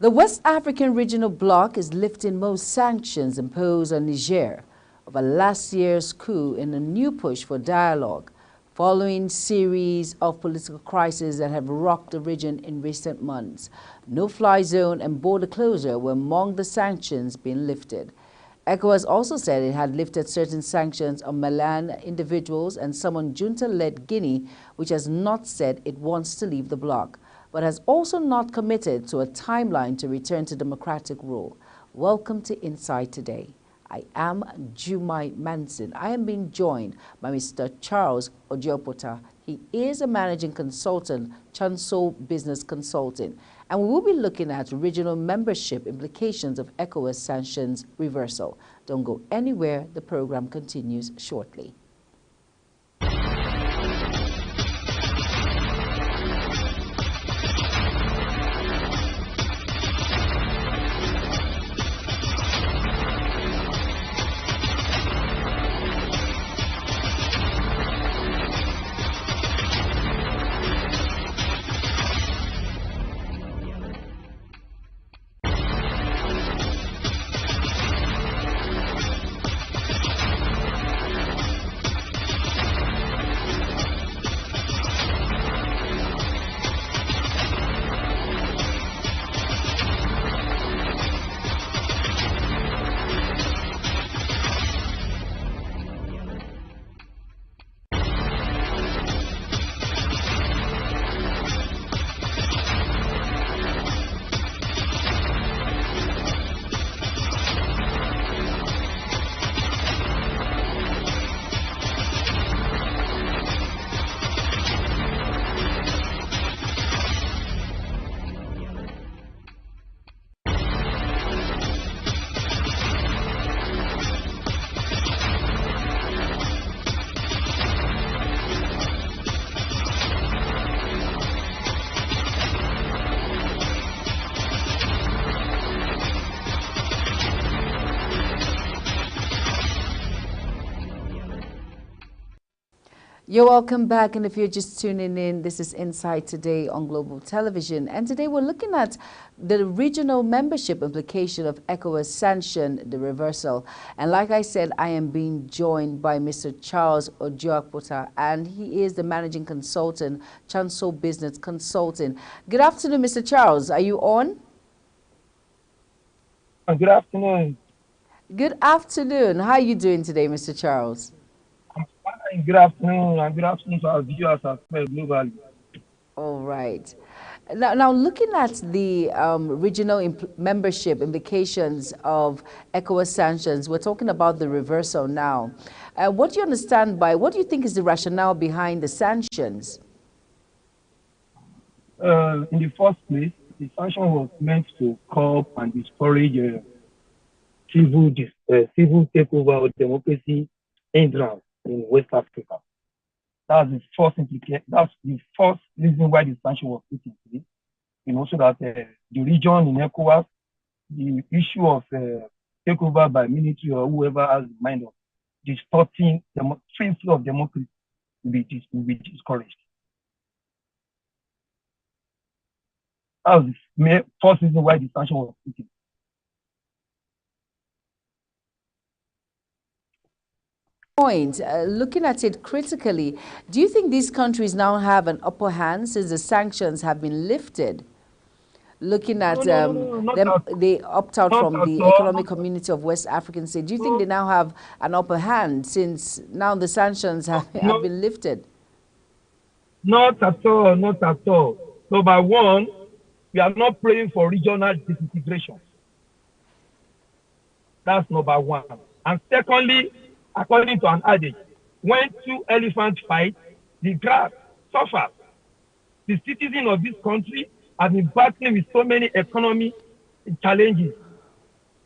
The West African Regional Bloc is lifting most sanctions imposed on Niger over last year's coup in a new push for dialogue, following a series of political crises that have rocked the region in recent months. No-fly zone and border closure were among the sanctions being lifted. Ecowas also said it had lifted certain sanctions on Malian individuals and some on junta-led Guinea, which has not said it wants to leave the bloc, but has also not committed to a timeline to return to democratic rule. Welcome to Inside Today. I am Jumai Manson. I am being joined by Mr. Charles Ojiopota. He is a managing consultant, Chancel Business Consulting, and we will be looking at regional membership implications of ECOWAS sanctions reversal. Don't go anywhere. The program continues shortly. You're welcome back, and if you're just tuning in, this is Inside Today on Global Television, and today we're looking at the regional membership implication of ECOWAS sanction, the reversal. And like I said, I am being joined by Mr. Charles Ojiopota, and he is the managing consultant, Chancel Business Consulting. Good afternoon, Mr. Charles. Are you on? Good afternoon. Good afternoon. How are you doing today, Mr. Charles? Good afternoon, and good afternoon to our viewers as well globally. All right. Now looking at the regional membership implications of ECOWAS sanctions, we're talking about the reversal now. What do you understand by, what do you think is the rationale behind the sanctions? In the first place, the sanction was meant to curb and discourage civil takeover of democracy hindrance in West Africa. That's the first implication. That's the first reason why the sanction was put in place. And also that the region in ECOWAS, the issue of takeover by military or whoever has the mind of distorting the free flow of democracy will be discouraged. That's the first reason why the sanction was put in place. Point, looking at it critically, do you think these countries now have an upper hand since the sanctions have been lifted? Looking at they opt out from the Economic Community of West African States, do you think they now have an upper hand since now the sanctions have been lifted? Not at all, not at all. Number one, we are not praying for regional disintegration. That's number one. And secondly, according to an adage, when two elephants fight, the grass suffers. The citizens of this country have been battling with so many economic challenges.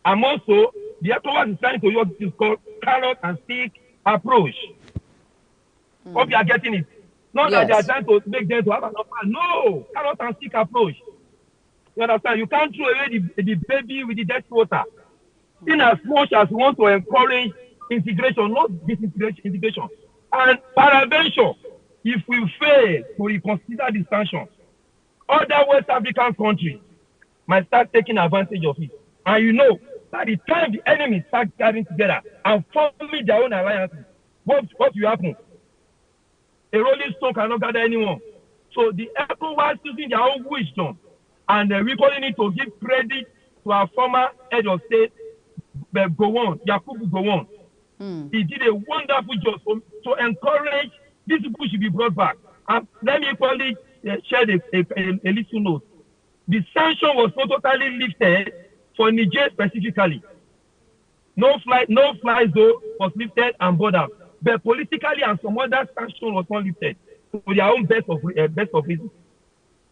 And also, the ECOWAS is trying to use what is called carrot and stick approach. Hope you are getting it. Not that they are trying to make them to have an offer. No, carrot and stick approach. You understand? You can't throw away the baby with the dirty water. In as much as you want to encourage integration, not disintegration, integration. And peradventure, if we fail to reconsider the sanctions, other West African countries might start taking advantage of it. And you know, by the time the enemy start gathering together and forming their own alliances, what will happen? A rolling stone cannot gather anyone. So the ECOWAS using their own wisdom and we calling it to give credit to our former head of state, Gowon, Yakubu Gowon. He did a wonderful job to encourage these people should be brought back. And let me probably share a little note. The sanction was not totally lifted for Niger specifically. No fly zone was lifted and borders. But politically and some other sanction was not lifted for their own best of reasons.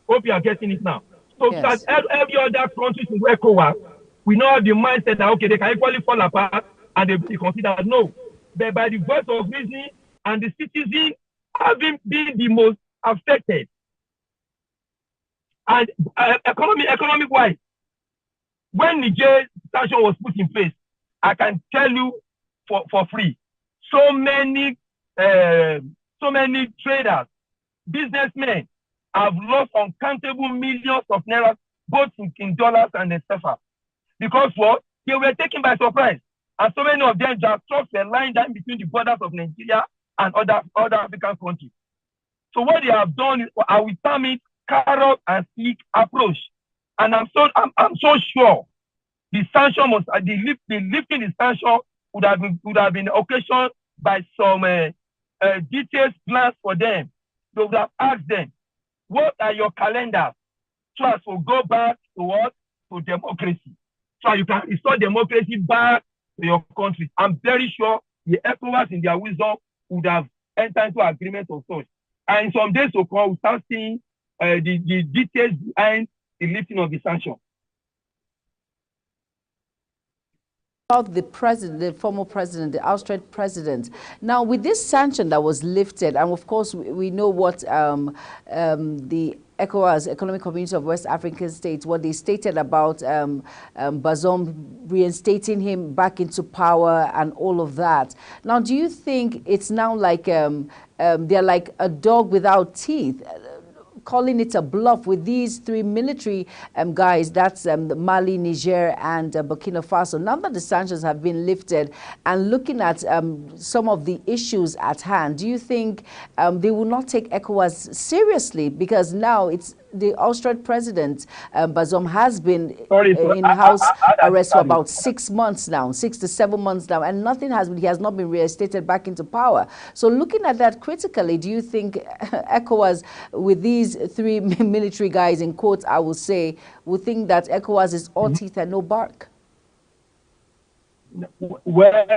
Hope you are getting it now. So yes. Every other country in ECOWAS, we know the mindset that okay, they can equally fall apart and they be considered no. But by the voice of reason and the citizens having been the most affected. And economic wise, when Niger sanction was put in place, I can tell you for free, so many traders, businessmen have lost uncountable millions of naira, both in dollars and in CFA. Because what? They were taken by surprise. And so many of them just trucks were lying down between the borders of Nigeria and other African countries. So what they have done is, I will term it carrot and stick approach. And I'm so sure the sanction must the lifting the sanction would have been occasioned by some detailed plans for them. They would have asked them, what are your calendars so as to go back to what? To democracy. So you can restore democracy back to your country. I'm very sure the ECOWAS in their wisdom would have entered into agreement of such. And in some days to come, we'll start seeing the details behind the lifting of the sanction. About the president, the former president, the ousted president. Now, with this sanction that was lifted, and of course we know what the ECOWAS, Economic Community of West African States, what they stated about Bazoum reinstating him back into power and all of that. Now, do you think it's now like they're like a dog without teeth, calling it a bluff with these three military guys, that's Mali, Niger, and Burkina Faso? Now that the sanctions have been lifted and looking at some of the issues at hand, do you think they will not take ECOWAS seriously? Because now it's the ousted president, Bazoum, has been in house arrest for about 6 months now, 6 to 7 months now, and he has not been reinstated back into power. So looking at that critically, do you think ECOWAS, with these three military guys, in quotes, I will say, would think that ECOWAS is all teeth and no bark? Well,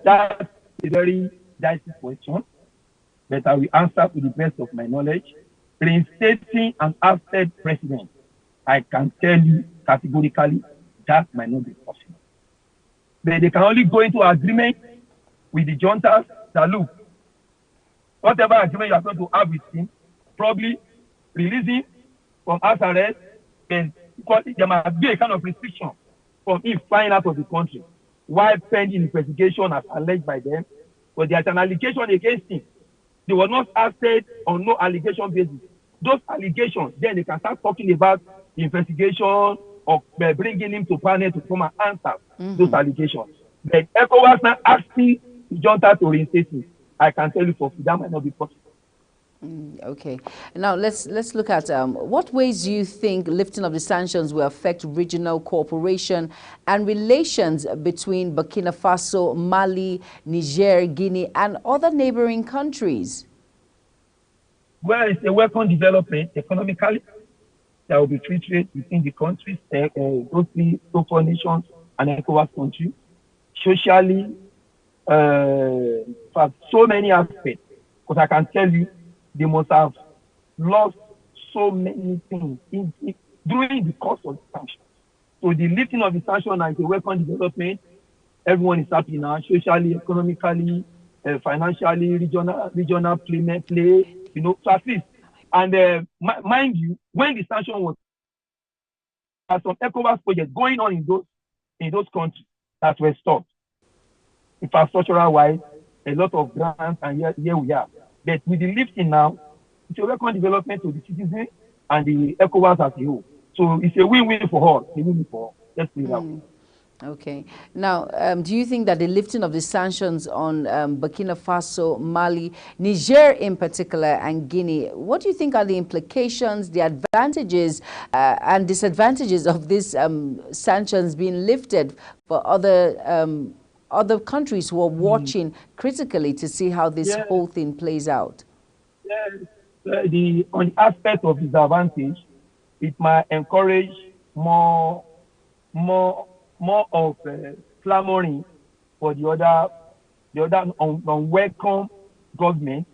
that's a very dicey question, but I will answer to the best of my knowledge. Reinstating an ousted president, I can tell you categorically that might not be possible. But they can only go into agreement with the juntas that look, whatever agreement you are going to have with him, probably releasing from house arrest, and there must be a kind of restriction from him flying out of the country while pending investigation as alleged by them. But there's an allegation against him. They were not ousted on no allegation basis. Those allegations, then they can start talking about the investigation or bringing him to panel to come and answer those allegations. But ECOWAS now asking the junta to reinstate him. I can tell you for free, that might not be possible. Okay. Now let's look at what ways do you think lifting of the sanctions will affect regional cooperation and relations between Burkina Faso, Mali, Niger, Guinea, and other neighboring countries? Well, it's a welcome development economically. There will be free trade between the countries, those three so-called nations and ECOWAS countries. Socially, for so many aspects, because I can tell you, they must have lost so many things during the course of the sanctions. So the lifting of the sanction is a welcome development. Everyone is happy now, socially, economically, financially, regional play, you know, so at least. And mind you, when the sanction was, there are some ECOWAS projects going on in those countries that were stopped. Infrastructural wise, a lot of grants, and here we are. But with the lifting now, it's a welcome development to the citizens and the ECOWAS as a whole. So it's a win-win for all. A win-win for all. Let's see that. Okay. Now, do you think that the lifting of the sanctions on Burkina Faso, Mali, Niger in particular, and Guinea, what do you think are the implications, the advantages and disadvantages of these sanctions being lifted for other countries who are watching critically to see how this whole thing plays out? Yes. On the aspect of disadvantage, it might encourage more more of clamoring for the other unwelcome government.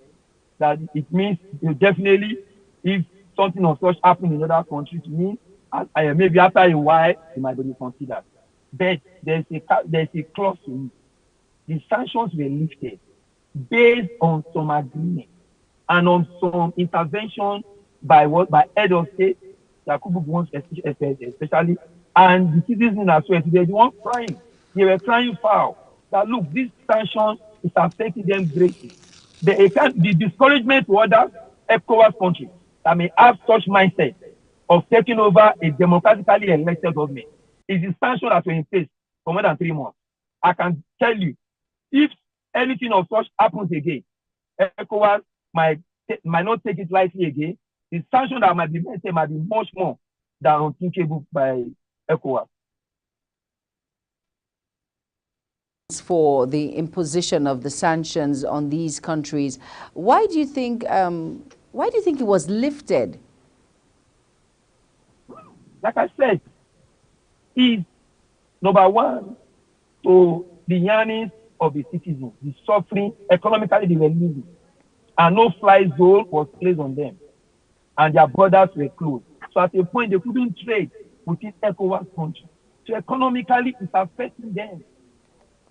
That it means definitely if something of such happen in other countries, to me, maybe after a while it might be considered. But there's a clause in it. The sanctions were lifted based on some agreement and on some intervention by head of state, Yakubu wants especially, and the citizens as well. They weren't crying. They were crying foul. That look, this sanction is affecting them greatly. The discouragement to other Ecowas countries that may have such mindset of taking over a democratically elected government is the sanction that were in place for more than 3 months. I can tell you, if anything of such happens again, Ecowas might not take it lightly again. The sanction that might be made might be much more than unthinkable by ECOWAS. For the imposition of the sanctions on these countries, why do you think it was lifted? Like I said, is number one to the yearnings of the citizens, the suffering economically they were living, and no fly zone was placed on them, and their borders were closed. So at a point they couldn't trade within ECOWAS countries. So economically it's affecting them.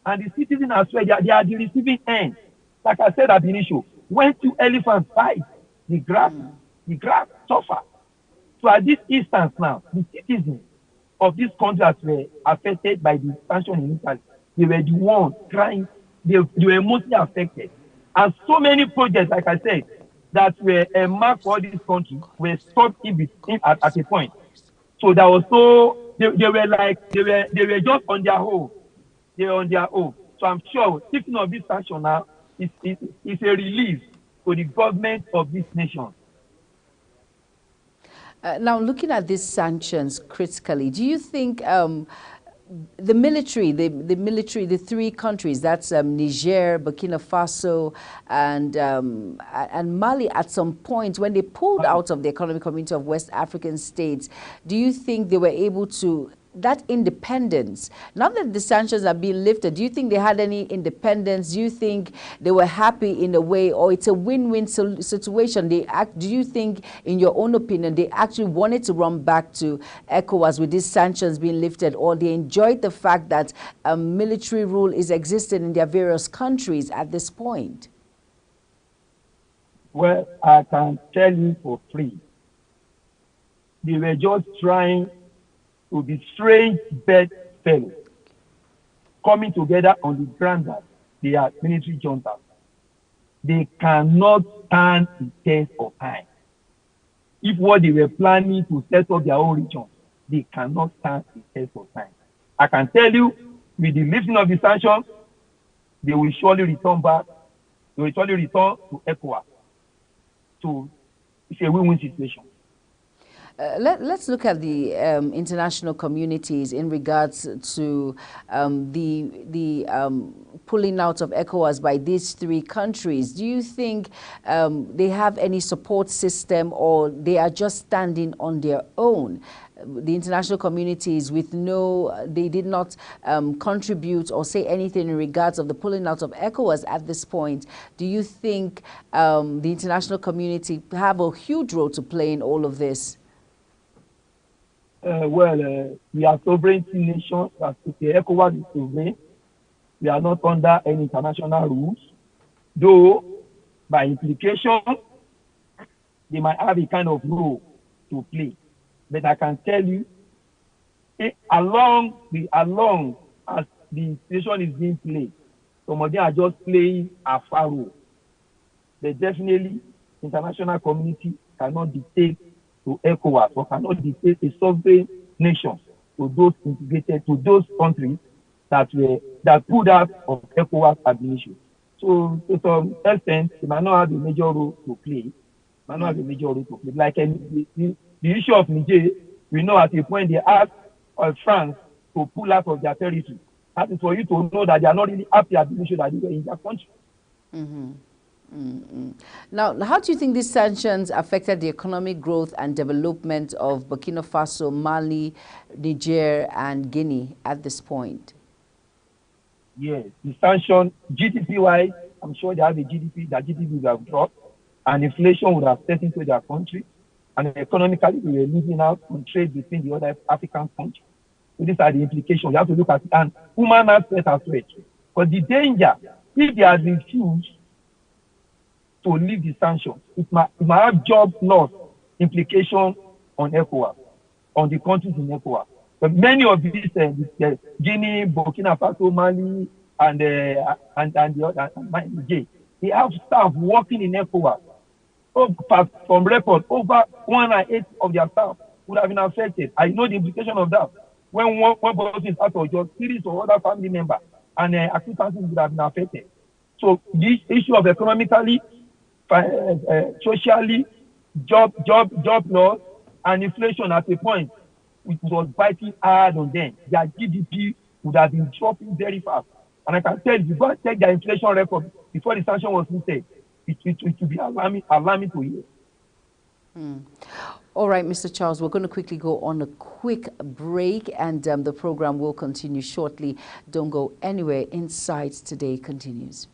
And the citizens as well, they are the receiving end. Like I said at the initial, when 2 elephants fight, the grass suffer. So at this instance now, the citizens of this country that were affected by the sanction in Italy, they were the ones crying, they were mostly affected. And so many projects, like I said, that were a mark for this country were stopped at a point. So that was they were just on their own. They were on their own. So I'm sure taking of this sanction now is a relief to the government of this nation. Now, looking at these sanctions critically, do you think the military, the 3 countries, that's Niger, Burkina Faso, and Mali, at some point when they pulled out of the Economic Community of West African States, do you think they were able to, that independence, now that the sanctions are being lifted, do you think they had any independence? Do you think they were happy in a way, or it's a win-win situation? Do you think, in your own opinion, they actually wanted to run back to ECOWAS with these sanctions being lifted, or they enjoyed the fact that military rule is existing in their various countries at this point? Well, I can tell you for free, they were just trying to be strange bedfellows coming together on the ground that they are military juntas. They cannot stand the test of time. If what they were planning to set up their own region, they cannot stand the test of time. I can tell you, with the lifting of the sanctions, they will surely return back. They will surely return to ECOWAS. So it's a win-win situation. Let's look at the international communities in regards to the pulling out of ECOWAS by these 3 countries. Do you think they have any support system, or they are just standing on their own? The international communities they did not contribute or say anything in regards of the pulling out of ECOWAS at this point. Do you think the international community have a huge role to play in all of this? We are sovereign nations. The ECOWAS is sovereign. We are not under any international rules. Though, by implication, they might have a kind of role to play. But I can tell you, along as the situation is being played, some of them are just playing a far role. But definitely, international community cannot dictate to ECOWAS or cannot dictate a sovereign nation to those integrated to those countries that pulled out of ECOWAS administration. So to some extent, they might not have a major role to play. Might not have a major role to play. Like the issue of Niger, we know at a point they asked France to pull out of their territory. That is for you to know that they are not really happy at the issue that they were in their country. Now, how do you think these sanctions affected the economic growth and development of Burkina Faso, Mali, Niger, and Guinea at this point? Yes, the sanction, GDP-wise, I'm sure they have a GDP, that GDP would have dropped, and inflation would have set into their country, and economically, we were losing out on trade between the other African countries. So these are the implications. You have to look at it, and human aspect as well. But the danger, if they had refused to leave the sanctions, it might have job loss implications on ECOWAS, on the countries in ECOWAS. But many of these, Guinea, Burkina Faso, Mali, and the other, Niger, they have staff working in ECOWAS. From record, over 108 of their staff would have been affected. I know the implication of that. When one person is out of job, series of other family members and acquaintances would have been affected. So this issue of economically, socially, job loss, and inflation at a point, it was biting hard on them. Their GDP would have been dropping very fast. And I can tell you, go and check their inflation record before the sanction was lifted. It will be alarming to hear. All right, Mr. Charles, we're going to quickly go on a quick break, and the program will continue shortly. Don't go anywhere. Insights Today continues.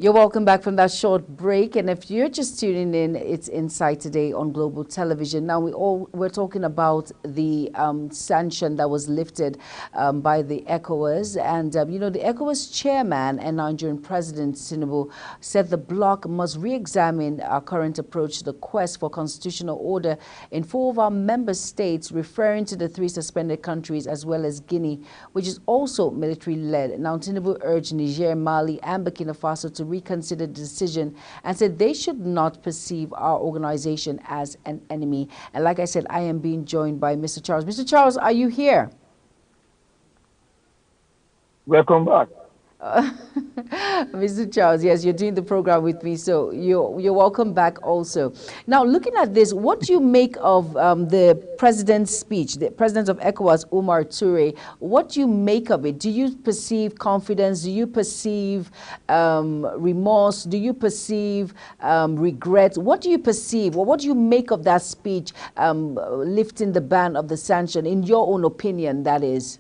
You're welcome back from that short break, and if you're just tuning in, it's Insight Today on Global Television. Now we're talking about the sanction that was lifted by the Ecowas, and you know, the Ecowas chairman and Nigerian President Tinubu said the bloc must re-examine our current approach to the quest for constitutional order in 4 of our member states, referring to the 3 suspended countries as well as Guinea, which is also military-led. Now Tinubu urged Niger, Mali, and Burkina Faso to reconsider the decision and said they should not perceive our organization as an enemy. And like I said, I am being joined by Mr. Charles. Mr. Charles, are you here? Welcome back. Mr. Charles, yes, you're doing the program with me, so you're welcome back also. Now, looking at this, what do you make of the president's speech, the president of ECOWAS, Umar Toure? What do you make of it? Do you perceive confidence? Do you perceive remorse? Do you perceive regret? What do you perceive? Or what do you make of that speech, lifting the ban of the sanction, in your own opinion, that is?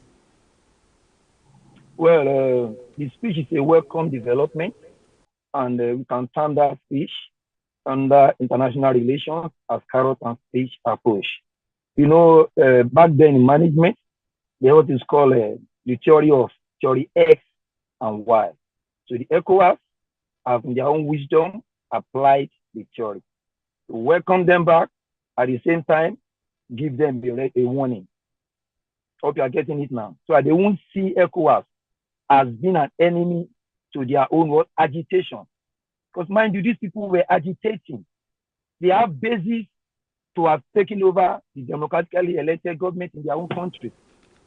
Well, The speech is a welcome development, and we can term that speech under international relations as carrot and stick approach. Back then in management, they what is called the theory X and Y. So the ECOWAS have, in their own wisdom, applied the theory. To welcome them back, at the same time, give them a warning. Hope you are getting it now. So they won't see ECOWAS as being an enemy to their own agitation. Because mind you, these people were agitating. They have basis to have taken over the democratically elected government in their own country.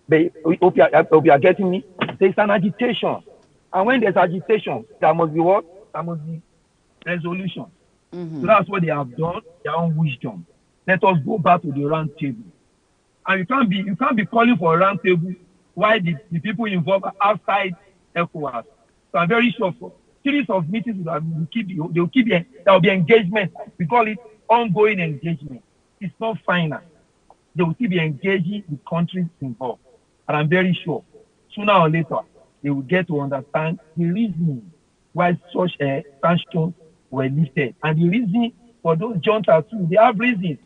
But hope you are getting me. There's an agitation. And when there's agitation, there must be what? There must be resolution. So that's what they have done, their own wisdom. Let us go back to the round table. And you can't be calling for a round table while the people involved are outside ECOWAS. So I'm very sure for series of meetings there will be engagement. We call it ongoing engagement. It's not final. They will still be engaging with countries involved. And I'm very sure sooner or later they will get to understand the reason why such sanctions were lifted. And the reason for those juntas too, they have reasons.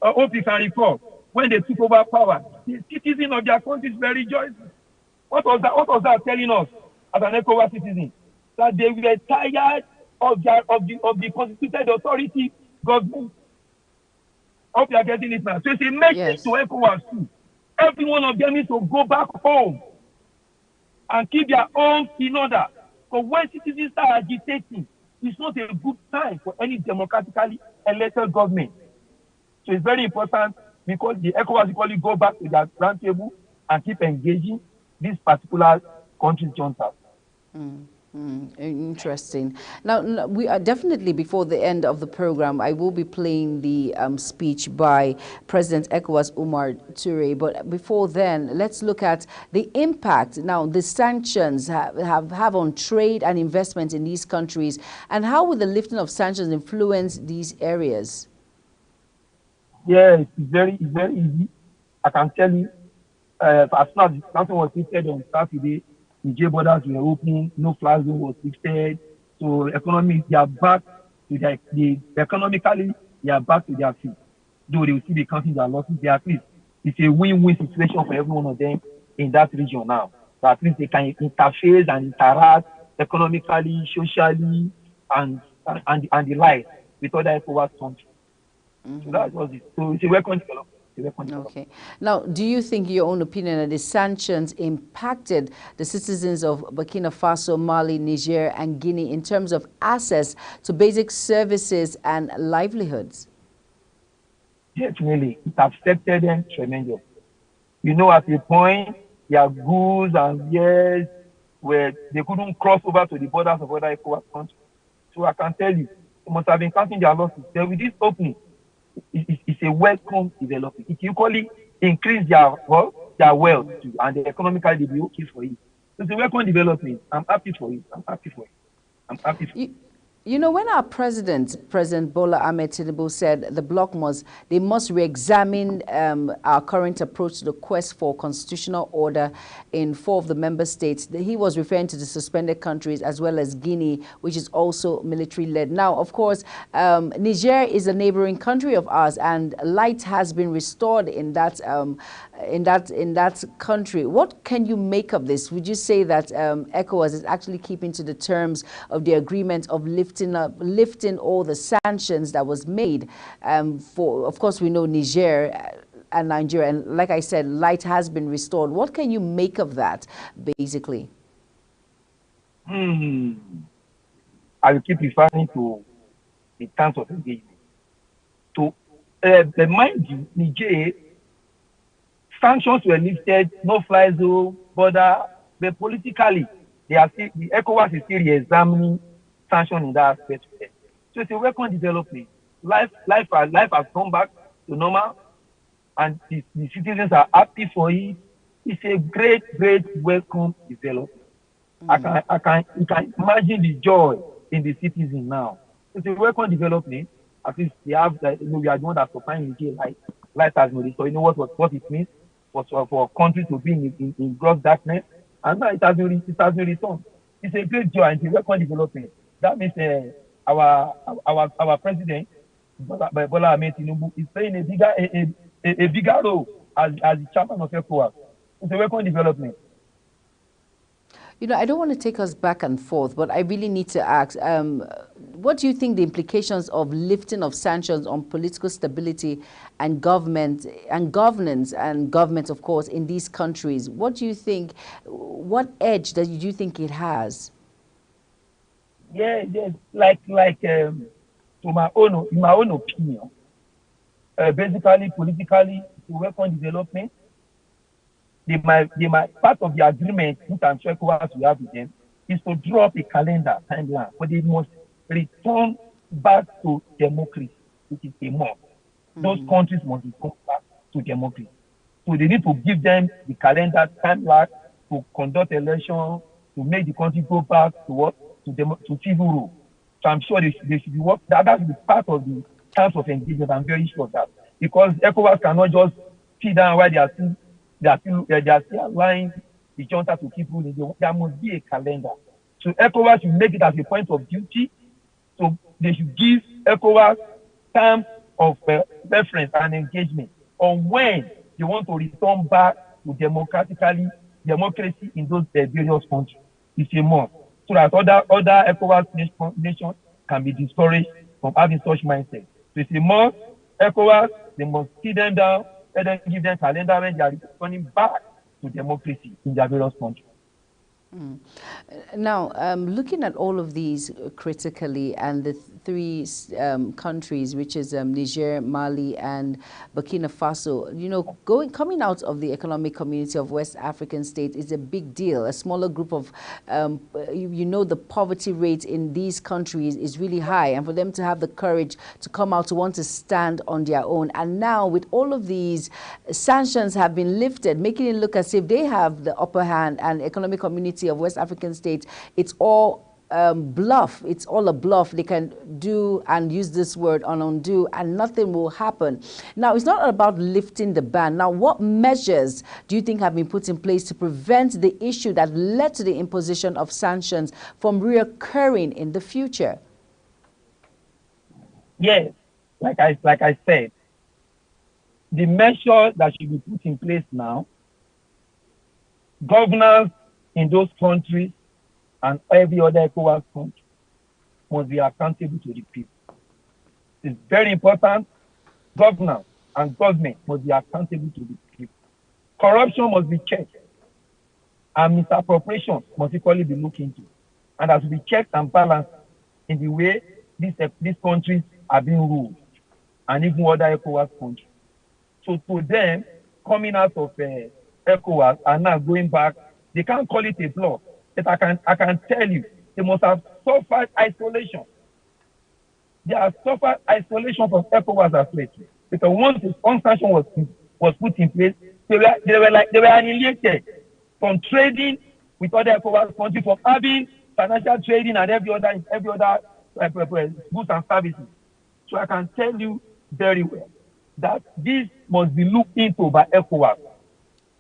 I hope you can recall when they took over power, the citizens of their countries were rejoicing. What was that telling us as an ECOWAS citizen? That they were tired of the constituted authority government. I hope you are getting it now. So it's a message to ECOWAS too. Every one of them needs to go back home and keep their own in order. Because when citizens start agitating, it's not a good time for any democratically elected government. So it's very important because the ECOWAS equally go back to their round table and keep engaging these particular countries juntas. Interesting. Now, we are definitely before the end of the program, I will be playing the speech by President ECOWAS Umar Toure. But before then, let's look at the impact now the sanctions have on trade and investment in these countries, and how will the lifting of sanctions influence these areas? Yeah, it's very easy. I can tell you, as soon as something was lifted on Saturday, Niger borders were opening, no flag zone was lifted. So economy, they are back to economically, they are back to their feet. Though they will still be counting their losses, they at least it's a win-win situation for every one of them in that region now. So at least they can interface and interact economically, socially, and the like with other ECOWAS countries. So that was it. So it's a welcome development. Okay. Now, do you think, your own opinion, that the sanctions impacted the citizens of Burkina Faso, Mali, Niger, and Guinea in terms of access to basic services and livelihoods? Definitely. It affected them tremendously. At a point, their goods and wares where they couldn't cross over to the borders of other ECOWAS countries. So I can tell you, they must have been counting their losses. Then with this opening, it's a welcome development. It equally increase their wealth too, and economically they'll be okay for it. So it's a welcome development. I'm happy for it. When our President Bola Ahmed Tinubu said the bloc must re-examine our current approach to the quest for constitutional order in 4 of the member states, he was referring to the suspended countries as well as Guinea, which is also military-led. Now, of course, Niger is a neighboring country of ours, and light has been restored in that country. What can you make of this? Would you say that ECOWAS is actually keeping to the terms of the agreement of lifting all the sanctions that was made for, of course, we know Niger and Nigeria, and like I said, light has been restored. What can you make of that, basically? I will keep referring to the terms of engagement. To mind you, Niger, sanctions were lifted, no fly zone, border, but politically, the ECOWAS is still re-examining sanctions in that aspect. So it's a welcome development. Life has come back to normal, and the citizens are happy for it. It's a great welcome development. You can imagine the joy in the citizens now. It's a welcome development. At least we are the one that's supplying the light has no. So you know what it means for countries to be in gross darkness. And now it has been returned. It's a great joy and it's a record development. That means our president, Bola Ahmed Tinubu, is playing a bigger role as the chairman of Ecowas. It's a record development. You know, I don't want to take us back and forth, but I really need to ask, what do you think the implications of lifting of sanctions on political stability and government and governance and government, of course, in these countries? What do you think, what edge do you think it has? Yeah, yes, in my own opinion, basically politically, to work on development, they might part of the agreement which I'm sure Ecowas will have with them is to draw up a calendar timeline, but they must return back to democracy, which is a must. Those countries must return back to democracy. So they need to give them the calendar timeline to conduct elections, to make the country go back to what? To civil rule. So I'm sure they should be work. That should be part of the terms of engagement. I'm very sure of that. Because Ecowas cannot just sit down while they are still allowing the junta to keep ruling. There must be a calendar. So Ecowas should make it as a point of duty. So they should give Ecowas terms of reference and engagement on when they want to return back to democracy in those various countries. It's a must. So that other Ecowas nations can be discouraged from having such mindset. So it's a must. Ecowas, they must sit them down, let them give them calendar when they are returning back to democracy in their various countries. Now, looking at all of these critically and the three countries, which is Niger, Mali, and Burkina Faso, you know, coming out of the Economic Community of West African States is a big deal. A smaller group of, you know, the poverty rate in these countries is really high, and for them to have the courage to come out, to want to stand on their own. And now, with all of these sanctions have been lifted, making it look as if they have the upper hand, and Economic Community of West African States, it's all bluff. It's all a bluff. They can do and use this word on undo, and nothing will happen. Now, it's not about lifting the ban. Now, what measures do you think have been put in place to prevent the issue that led to the imposition of sanctions from reoccurring in the future? Yes, like I said, the measure that should be put in place now, governors in those countries and every other Ecowas country must be accountable to the people. It's very important. Governors and government must be accountable to the people. Corruption must be checked, and misappropriation must equally be looked into. And there should be checks and balances in the way these countries are being ruled, and even other Ecowas countries. So to them, coming out of Ecowas and now going back, they can't call it a bluff. But I can tell you, they must have suffered isolation. They have suffered isolation from ECOWAS as well. Because once the sanction was put in place, they were annihilated from trading with other ECOWAS countries, from having financial trading and every other goods and services. So I can tell you very well that this must be looked into by ECOWAS.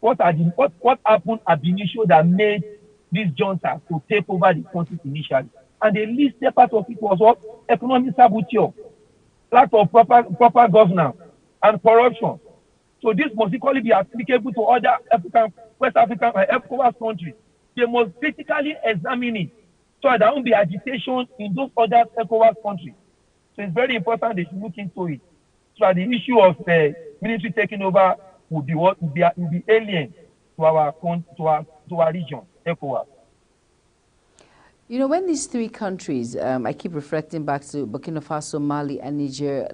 What happened at the initial that made these juntas to take over the country initially? And the least part of it was what? Economic sabotage, lack of proper governance, and corruption. So this must equally be applicable to other West African and ECOWAS countries. They must critically examine it so that there won't be agitation in those other ECOWAS countries. So it's very important they should look into it. So that the issue of military taking over will be alien to our region, ECOWAS. You know, when these three countries, I keep reflecting back to Burkina Faso, Mali, and Niger,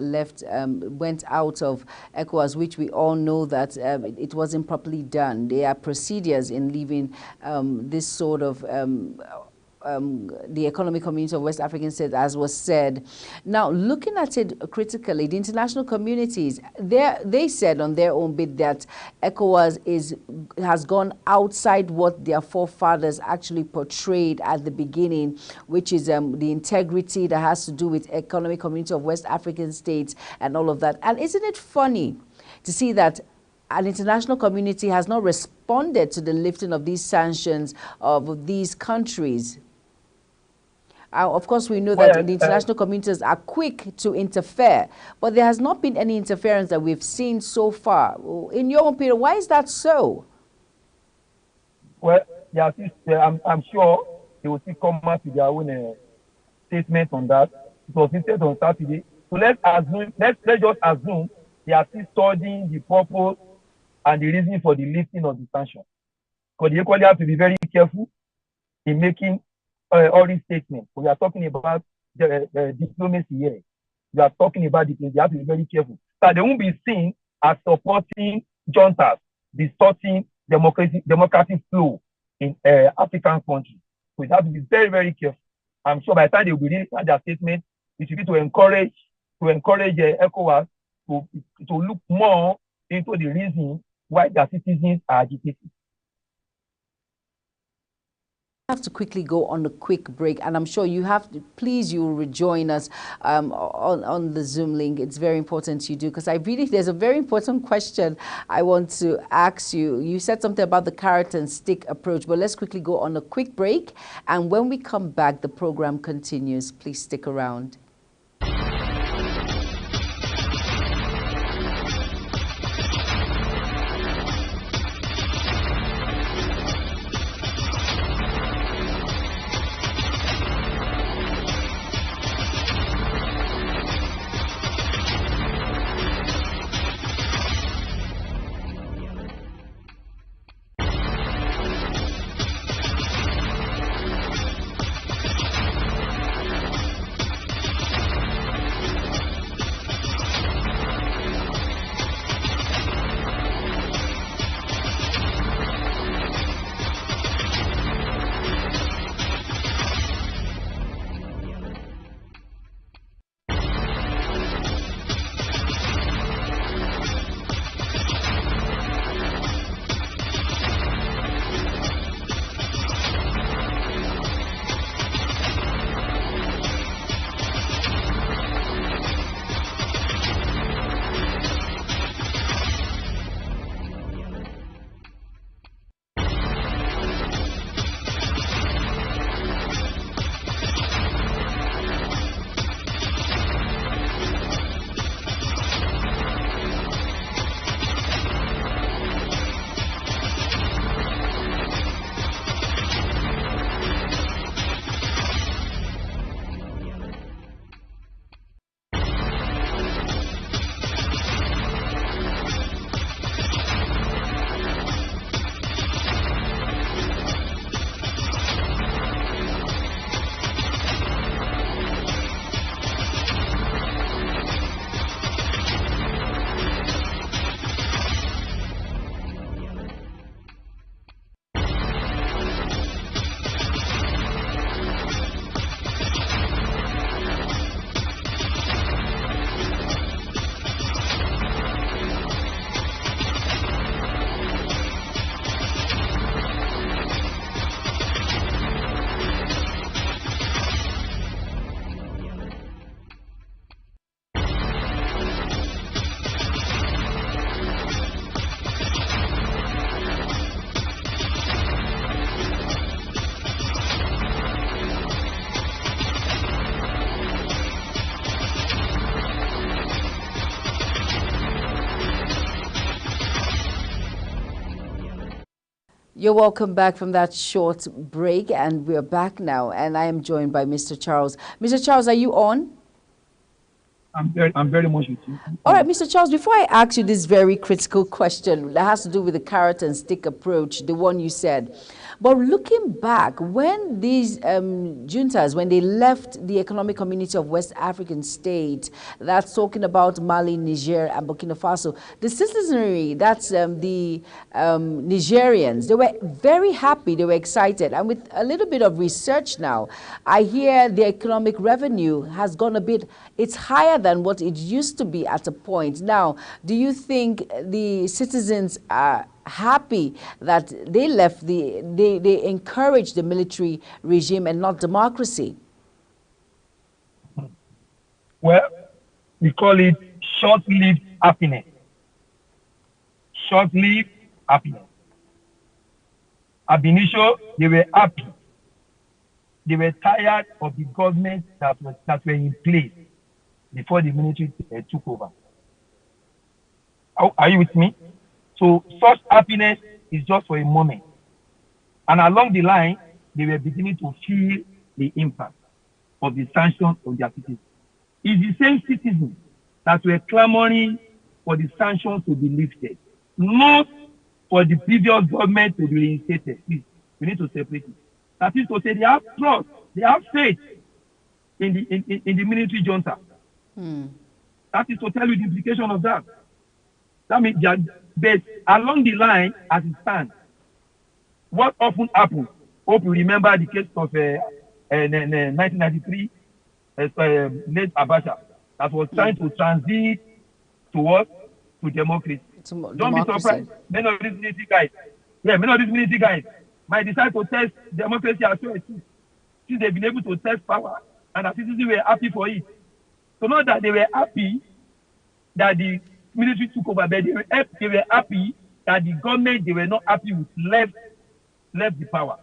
went out of ECOWAS, which we all know that it wasn't properly done. There are procedures in leaving this sort of the Economic Community of West African States, as was said. Now, looking at it critically, the international communities, they said on their own bit that ECOWAS has gone outside what their forefathers actually portrayed at the beginning, which is the integrity that has to do with Economic Community of West African States and all of that. And isn't it funny to see that an international community has not responded to the lifting of these sanctions of these countries. Of course, we know that Well, the international communities are quick to interfere, but there has not been any interference that we've seen so far. In your opinion, why is that so? well, yeah, I'm sure they will still come out with their own statement on that. It was listed on Saturday. So let's just assume they are still studying the purpose and the reason for the lifting of the sanction. Because they equally have to be very careful in making all these statements. We are talking about the diplomacy here. We are talking about the they have to be very careful. So they won't be seen as supporting juntas, distorting democratic flow in African countries. So we have to be very, very careful. I'm sure by the time they will be releasing their statement, it should be to encourage Ecowas to look more into the reason why their citizens are agitated. Have to quickly go on a quick break, and I'm sure you have to, please, you will rejoin us on the Zoom link. It's very important you do, because there's a very important question I want to ask you. You said something about the carrot and stick approach, but let's quickly go on a quick break, and when we come back, the program continues. Please stick around. You're welcome back from that short break, and we're back now, and I am joined by Mr. Charles. Mr. Charles, are you on? I'm very much with you. All right, Mr. Charles, before I ask you this very critical question that has to do with the carrot and stick approach, the one you said, but looking back, when these juntas, when they left the Economic Community of West African States, that's talking about Mali, Niger, and Burkina Faso, the citizenry, that's the Nigerians, they were very happy, they were excited. And with a little bit of research now, I hear the economic revenue has gone a bit, it's higher than what it used to be at a point. Now, do you think the citizens are happy that they left they encouraged the military regime and not democracy? Well, we call it short-lived happiness. short-lived happiness. Ab initio, they were happy. They were tired of the government that were in place before the military took over. Are you with me? So such happiness is just for a moment. And along the line, they were beginning to feel the impact of the sanctions on their citizens. It's the same citizens that were clamoring for the sanctions to be lifted, not for the previous government to be reinstated. Please, we need to separate it. That is to say, they have trust, they have faith in the military junta. That is to tell you the implication of that. That means that, but along the line, as it stands, what often happens, hope you remember the case of 1993, late Abacha, that was trying to transit towards to democracy. Don't be surprised. Many of these military guys might decide to test democracy as well, since they've been able to test power, and the citizens were happy for it. So not that they were happy that the military took over, but they were happy that the government they were not happy with left the power.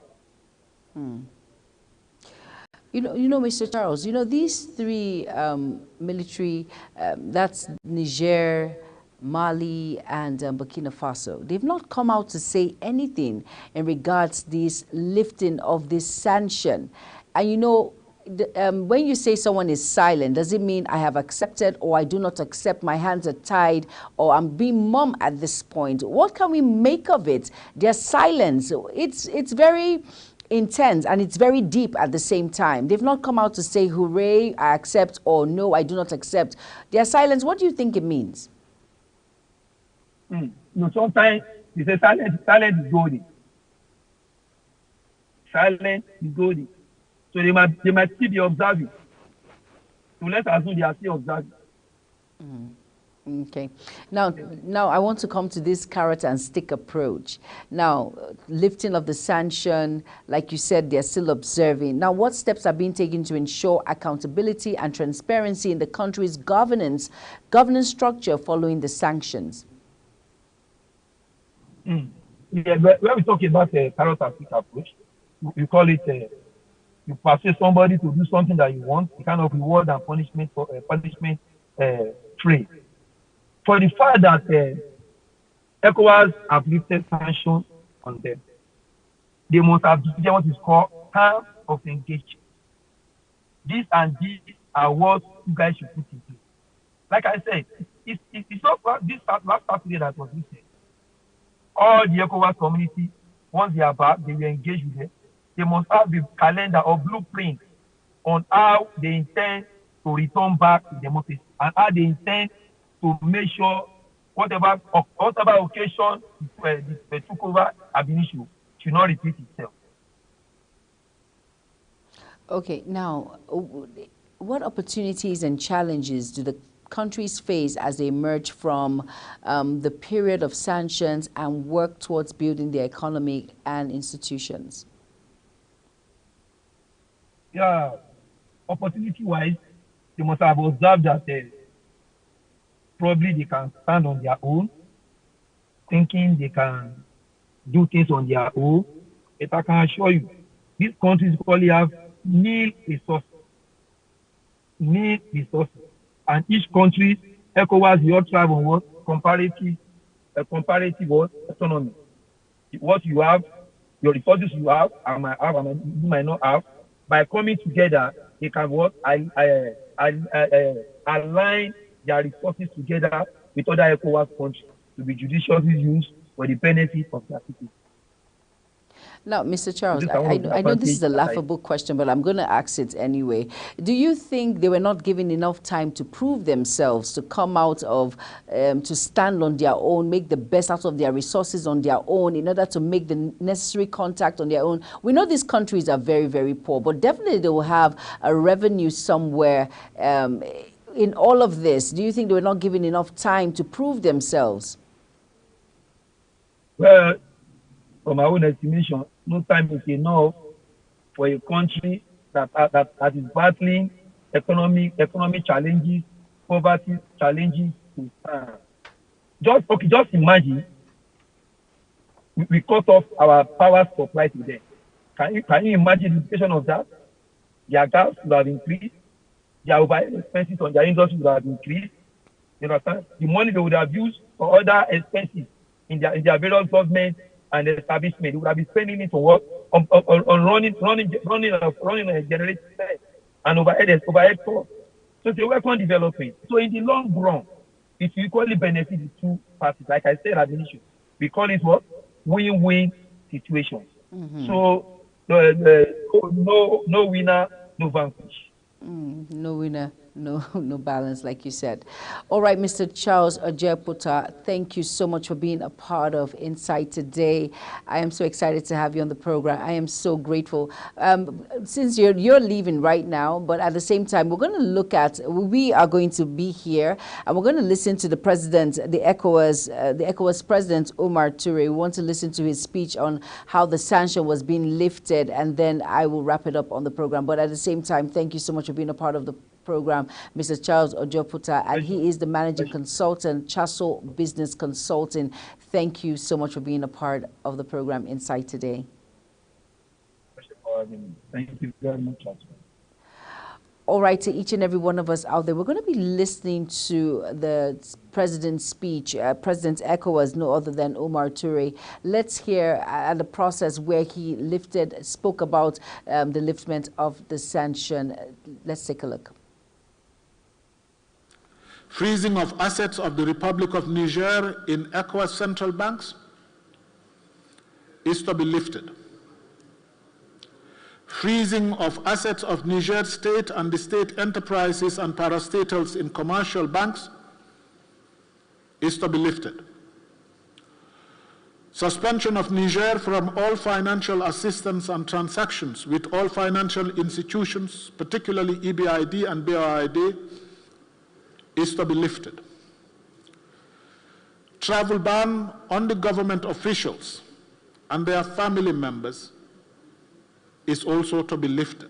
You know, Mr. Charles, these three military, that's Niger, Mali, and Burkina Faso, they've not come out to say anything in regards to this lifting of this sanction. And when you say someone is silent, does it mean I have accepted or I do not accept, my hands are tied, or I'm being mum at this point? What can we make of it? Their silence, it's very intense and it's very deep at the same time. They've not come out to say, hooray, I accept, or no, I do not accept. Their silence, what do you think it means? Sometimes they say silence is golden. Silence is golden. So they might still be observing. So let's assume they are still observing. Okay. Now I want to come to this carrot and stick approach. Now, lifting of the sanction, like you said, they're still observing. Now, what steps are being taken to ensure accountability and transparency in the country's governance structure following the sanctions? Yeah, when we talk about a carrot and stick approach, we call it you persuade somebody to do something that you want, the kind of reward and punishment trade. For the fact that Ecowas have lifted sanctions on them, they must have given what is called terms of engagement. This and this are what you guys should put in place. Like I said, it's not this last Saturday that was listed. All the Ecowas community, once they are back, they will engage with them. They must have the calendar or blueprint on how they intend to return back to democracy and how they intend to make sure whatever occasion they took over ab initio should not repeat itself. Okay, now, what opportunities and challenges do the countries face as they emerge from the period of sanctions and work towards building their economy and institutions? Yeah, opportunity-wise, they must have observed that probably they can stand on their own, thinking they can do things on their own. But I can assure you, these countries probably have nil resources. And each country, Ecowas, you all thrive on what? Comparative what? Autonomy. What you have, your resources you have, I might have, you might not have. By coming together, they can what? Align their resources together with other ECOWAS countries to be judiciously used for the benefit of their citizens. Now, Mr. Charles, I know this is a laughable question, but I'm going to ask it anyway. Do you think they were not given enough time to prove themselves, to come out of, to stand on their own, make the best out of their resources on their own in order to make the necessary contact on their own? We know these countries are very, very poor, but definitely they will have a revenue somewhere in all of this. Do you think they were not given enough time to prove themselves? Well, from my own estimation, no time is enough for a country that is battling economic challenges, poverty challenges to stand. Just imagine we cut off our power supply to them. Can you imagine the implication of that? Their gas would have increased, their overhead expenses on their industry would have increased. You understand? The money they would have used for other expenses in their various government and establishment, they would have been spending it on what? On running a generator and overhead costs. So it's a welcome development. So in the long run, it will equally benefit the two parties. Like I said at the initial, we call it what? Win-win situations. So no winner, no vanquish. No winner, no balance, like you said. All right, Mr. Charles Ojeputa, thank you so much for being a part of Insight today. I am so excited to have you on the program. I am so grateful. Since you're leaving right now, but at the same time, we are going to be here, and we're going to listen to the president, the ECOWAS president, Omar Toure. We want to listen to his speech on how the sanction was being lifted, and then I will wrap it up on the program. But at the same time, thank you so much for being a part of the program, Mr. Charles Ojeputa, and he is the managing consultant, Chaso Business Consulting. Thank you so much for being a part of the program Insight today. Thank you very much. All right, to each and every one of us out there, we're going to be listening to the president's speech, President ECOWAS, no other than Omar Toure. Let's hear the process where he spoke about the liftment of the sanction. Let's take a look. Freezing of assets of the Republic of Niger in ECOWAS central banks is to be lifted. Freezing of assets of Niger state and the state enterprises and parastatals in commercial banks is to be lifted. Suspension of Niger from all financial assistance and transactions with all financial institutions, particularly EBRD and BRID, is to be lifted. Travel ban on the government officials and their family members is also to be lifted.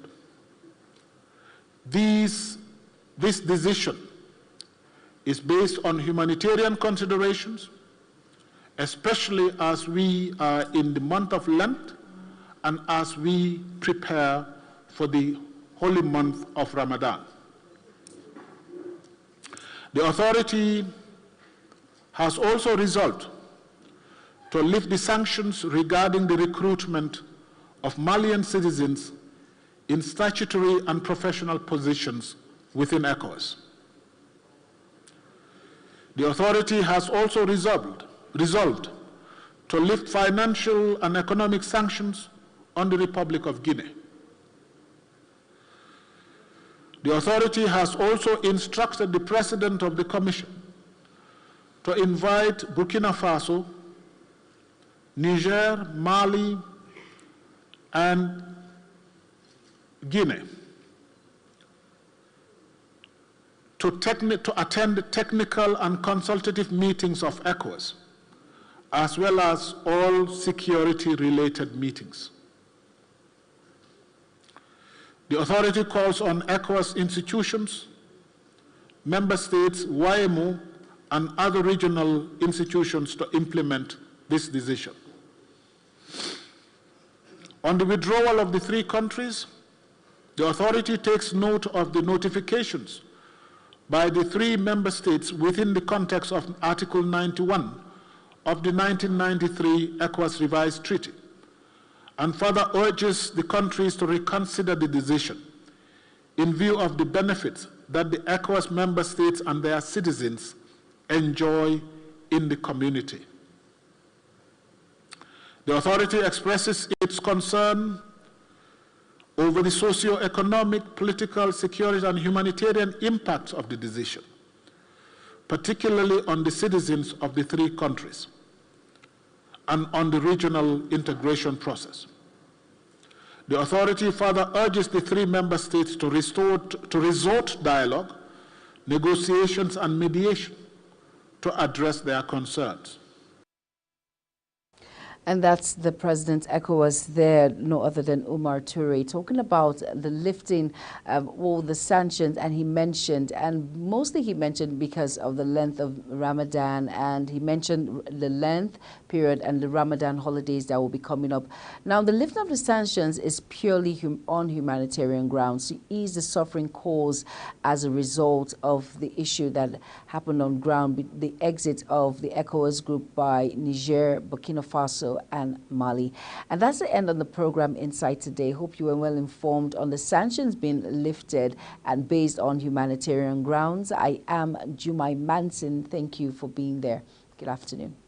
This decision is based on humanitarian considerations, especially as we are in the month of Lent and as we prepare for the holy month of Ramadan. The authority has also resolved to lift the sanctions regarding the recruitment of Malian citizens in statutory and professional positions within ECOWAS. The authority has also resolved to lift financial and economic sanctions on the Republic of Guinea. The authority has also instructed the President of the Commission to invite Burkina Faso, Niger, Mali, and Guinea to attend technical and consultative meetings of ECOWAS, as well as all security-related meetings. The authority calls on ECOWAS institutions, member states, YMO, and other regional institutions to implement this decision. On the withdrawal of the three countries, the authority takes note of the notifications by the three member states within the context of Article 91 of the 1993 ECOWAS Revised Treaty, and further urges the countries to reconsider the decision in view of the benefits that the ECOWAS member states and their citizens enjoy in the community. The authority expresses its concern over the socio-economic, political, security, and humanitarian impacts of the decision, particularly on the citizens of the three countries and on the regional integration process. The authority further urges the three member states to resort dialogue, negotiations, and mediation to address their concerns. And that's the President Ecowas there, no other than Umar Toure, talking about the lifting of all the sanctions. And he mentioned, and mostly he mentioned because of the length of Ramadan, and he mentioned the length period and the Ramadan holidays that will be coming up. Now, the lifting of the sanctions is purely on humanitarian grounds to ease the suffering caused as a result of the issue that happened on ground, the exit of the ECOWAS group by Niger, Burkina Faso, and Mali. And that's the end of the program Insight today. Hope you were well informed on the sanctions being lifted and based on humanitarian grounds. I am Jumai Manson. Thank you for being there. Good afternoon.